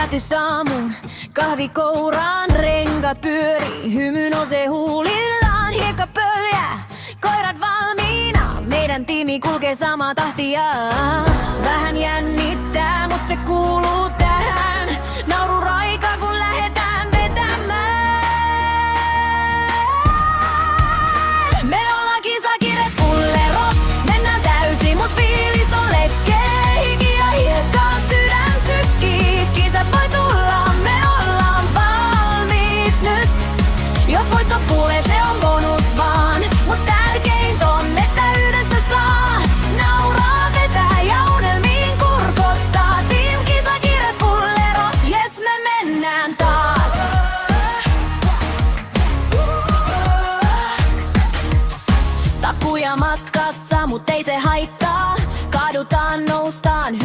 herätysaamuun, kahvi kouraan, rengat pyörii, hymy nousee huulillaan, hiekka pöljää, koirat valmiina, meidän tiimi kulkee samaa tahtia. Vähän jännittää, mut se kuuluu tähän, nauru raika kun lähdetään vetämään. Me ollaan kisakirjat pullerot, mennään täysin, mut fiilis on lekkee, hiki ja hiekkaan sydän sykkii. Kisat voi tulla, me ollaan valmiit nyt. Jos voitto kuulee, se on bonus vaan, mut tärkein on, että yhdessä saa nauraa, vetää ja unelmiin kurkottaa. Team kisakirjat pullerot, jes me mennään taas. Takuja matkassa, mut ei se haittaa. Kaadutaan, noustaan,